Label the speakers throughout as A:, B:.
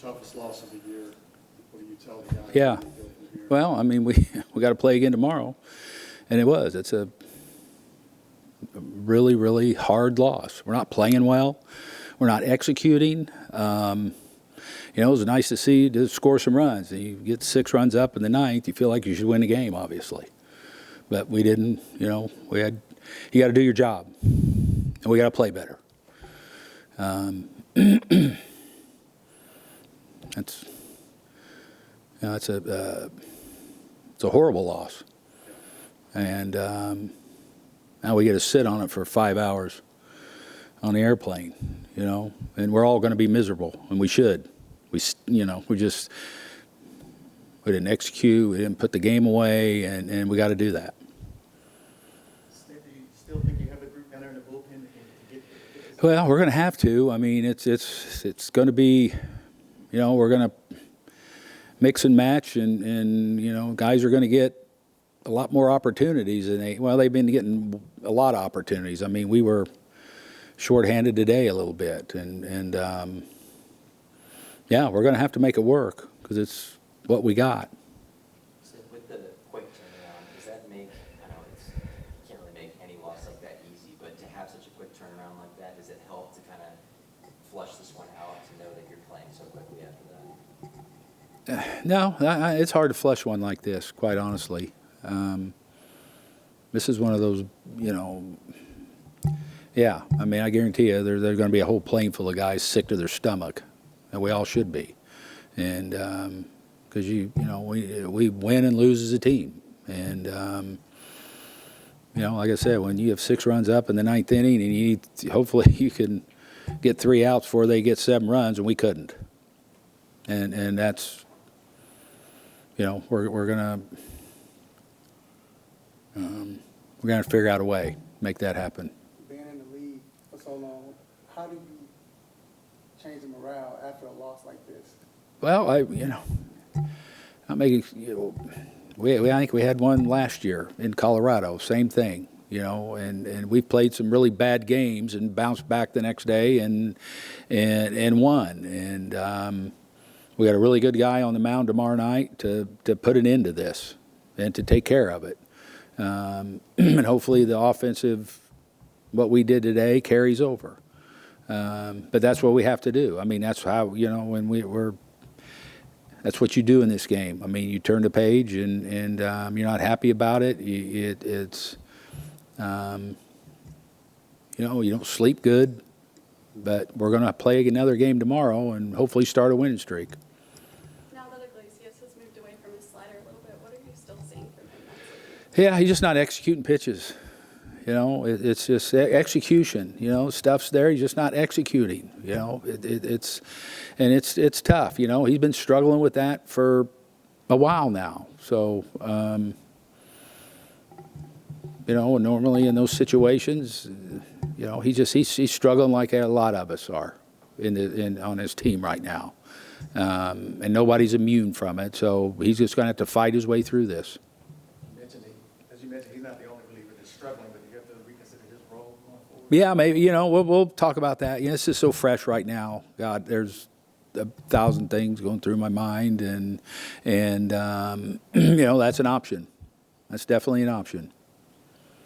A: toughest loss of the year. What do you tell the guys?
B: Yeah. Well, I mean, we got to play again tomorrow, and it's a really, really hard loss. We're not playing well. We're not executing. You know, it was nice to see you to score some runs. You get 6 runs up in the ninth, you feel like you should win the game, obviously. But we didn't. You know, you got to do your job, and we got to play better. It's a horrible loss, and now we get to sit on it for 5 hours on the airplane, you know, and we're all going to be miserable, and we should. We didn't execute, we didn't put the game away, and we got to do that.
A: Do you still think you have a group down there in the bullpen to get this?
B: Well, we're going to have to. I mean, it's going to be, you know, we're going to mix and match, and you know, guys are going to get a lot more opportunities than they've been getting a lot of opportunities. I mean, we were shorthanded today a little bit, and yeah, we're going to have to make it work because it's what we got.
C: So with the quick turnaround, does that make, I know you can't really make any loss like that easy, but to have such a quick turnaround like that, does it help to kind of flush this one out to know that you're playing so quickly after that?
B: No, it's hard to flush one like this, quite honestly. This is one of those, you know, yeah, I mean, I guarantee you there's going to be a whole plane full of guys sick to their stomach, and we all should be. And because, you know, we win and lose as a team. And, you know, like I said, when you have 6 runs up in the 9th inning, and hopefully you can get 3 outs before they get 7 runs, and we couldn't. And that's, you know, we're gonna figure out a way, make that happen.
D: Being in the league for so long, how do you change the morale after a loss like this?
B: Well, not making. You know, I think we had one last year in Colorado, same thing. You know, and we played some really bad games and bounced back the next day and won. And we got a really good guy on the mound tomorrow night to put an end to this and to take care of it. And hopefully the offensive, what we did today, carries over. But that's what we have to do. I mean, that's how, you know, when that's what you do in this game. I mean, you turn the page and you're not happy about it. It's you know, you don't sleep good, but we're going to play another game tomorrow and hopefully start a winning streak.
E: Now that Iglesias has moved away from his slider a little bit, what are you still seeing from him?
B: Yeah, he's just not executing pitches. You know, it's just execution. You know, stuff's there. He's just not executing. You know, it's tough. You know, he's been struggling with that for a while now. So, you know, normally in those situations, you know, he's struggling like a lot of us are on his team right now, and nobody's immune from it. So he's just going to have to fight his way through this.
A: As you mentioned, he's not the only reliever that's struggling, but you have to reconsider his role going forward.
B: Yeah, maybe, you know, we'll talk about that. You know, it's just so fresh right now. God, there's 1,000 things going through my mind, and you know, that's an option. That's definitely an option.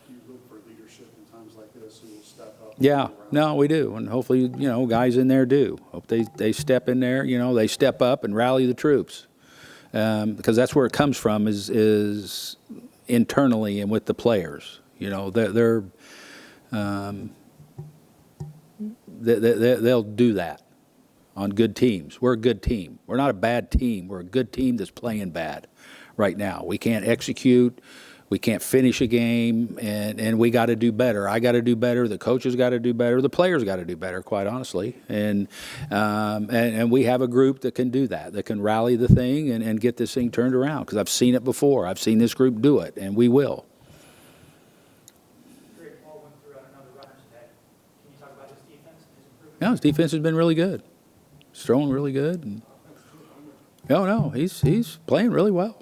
A: Do you look for leadership in times like this who will step up?
B: Yeah, no, we do, and hopefully, you know, guys in there do. Hope they step in there. You know, they step up and rally the troops, because that's where it comes from is internally and with the players. You know, they'll do that on good teams. We're a good team. We're not a bad team. We're a good team that's playing bad right now. We can't execute. We can't finish a game, and we got to do better. I got to do better. The coaches got to do better. The players got to do better, quite honestly. And we have a group that can do that can rally the thing and get this thing turned around, because I've seen it before. I've seen this group do it, and we will.
F: Paul went through another runner today. Can you talk about his defense and his improvement?
B: No, his defense has been really good. He's throwing really good. No, he's playing really well.